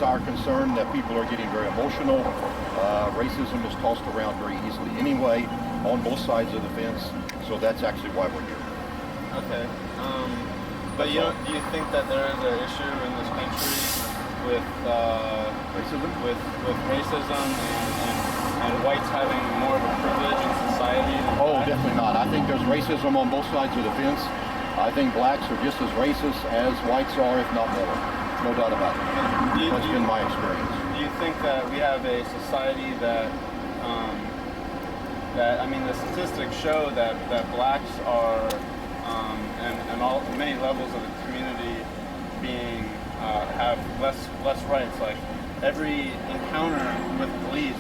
our concern that people are getting very emotional. Racism is tossed around very easily anyway on both sides of the fence, so that's actually why we're here. Okay. But do you think that there is an issue in this country with Racism? With racism and whites having more of a privilege in society? Oh, definitely not. I think there's racism on both sides of the fence. I think blacks are just as racist as whites are, if not more. No doubt about it. That's been my experience. Do you think that we have a society that, I mean, the statistics show that blacks are, and all many levels of the community being have less rights. Like every encounter with police,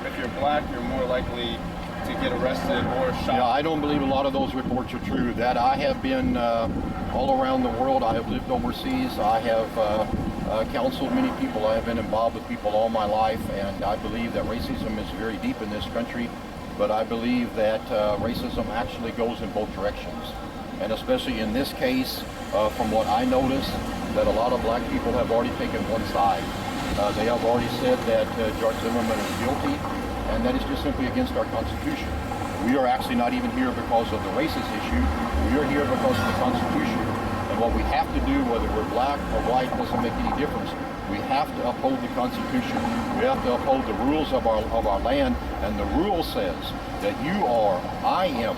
if you're black, you're more likely to get arrested or shot. Yeah, I don't believe a lot of those reports are true. That I have been all around the world. I have lived overseas. I have counseled many people. I have been involved with people all my life, and I believe that racism is very deep in this country. But I believe that racism actually goes in both directions. And especially in this case, from what I noticed, that a lot of black people have already taken one side. They have already said that George Zimmerman is guilty, and that is just simply against our Constitution. We are actually not even here because of the racist issue. We are here because of the Constitution. And what we have to do, whether we're black or white, doesn't make any difference. We have to uphold the Constitution. We have to uphold the rules of our land. And the rule says that you are, I am,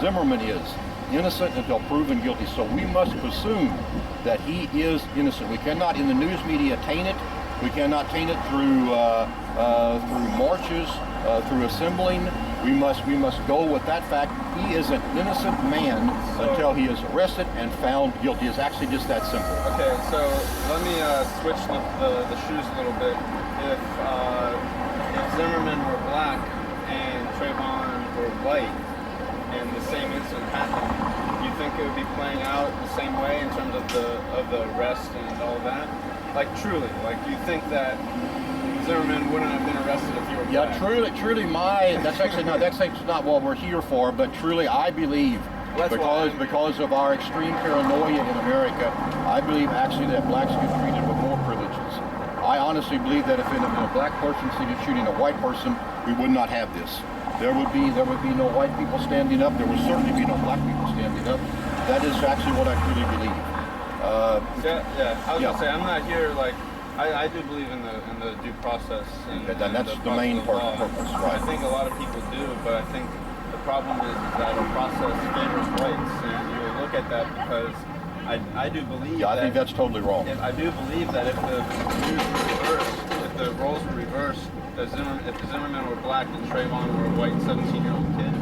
Zimmerman is, innocent until proven guilty. So we must presume that he is innocent. We cannot, in the news media, taint it. We cannot taint it through marches, through assembling. We must go with that fact. He is an innocent man until he is arrested and found guilty. It's actually just that simple. Okay, so let me switch the shoes a little bit. If Zimmerman were black and Trayvon were white, and the same incident happened, do you think it would be playing out the same way in terms of the arrest and all that? Like truly, like do you think that Zimmerman wouldn't have been arrested if you were black? Yeah, truly that's actually not what we're here for, but truly I believe, because of our extreme paranoia in America, I believe actually that blacks get treated with more privileges. I honestly believe that if a black person shooting a white person, we would not have this. There would be no white people standing up. There would certainly be no black people standing up. That is actually what I truly believe. I was gonna say I'm not here like I do believe in the due process and that's the main purpose, right? I think a lot of people do, but I think the problem is that our process favors whites, and you look at that because I do believe. Yeah, I think that's totally wrong. I do believe that if the views were reversed, if the roles were reversed, if Zimmerman were black and Trayvon were a white 17-year-old kid,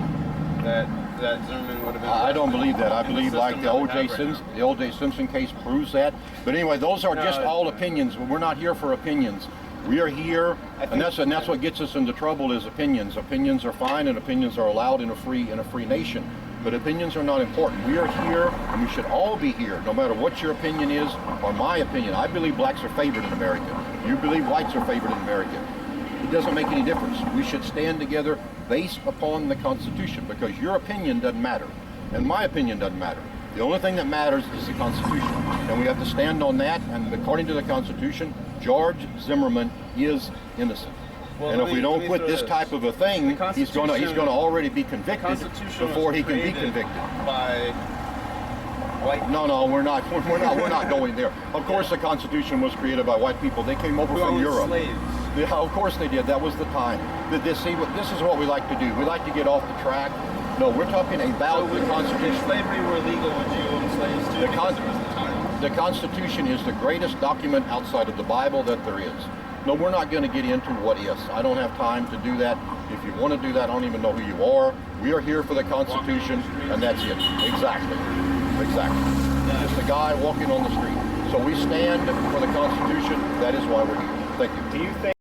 that Zimmerman would have been arrested. I don't believe that. I believe like the O.J. Simpson case proves that. But anyway, those are just all opinions. We're not here for opinions. We are here, and that's what gets us into trouble is opinions. Opinions are fine, and opinions are allowed in a free nation. But opinions are not important. We are here, and we should all be here, no matter what your opinion is or my opinion. I believe blacks are favored in America. You believe whites are favored in America. It doesn't make any difference. We should stand together based upon the Constitution, because your opinion doesn't matter, and my opinion doesn't matter. The only thing that matters is the Constitution, and we have to stand on that. And according to the Constitution, George Zimmerman is innocent. Well, and if we don't quit this type of a thing, he's going to already be convicted before he can be convicted. By white. No, we're not going there. Of course, the Constitution was created by white people. They came over from Europe. Slaves. Yeah, of course they did. That was the time. This is what we like to do. We like to get off the track. No, we're talking about the Constitution. If slavery were legal, would you own slaves too? The Constitution is the greatest document outside of the Bible that there is. No, we're not going to get into what ifs. I don't have time to do that. If you want to do that, I don't even know who you are. We are here for the Constitution, and that's it. Exactly. Just a guy walking on the street. So we stand for the Constitution. That is why we're here. Thank you. Do you think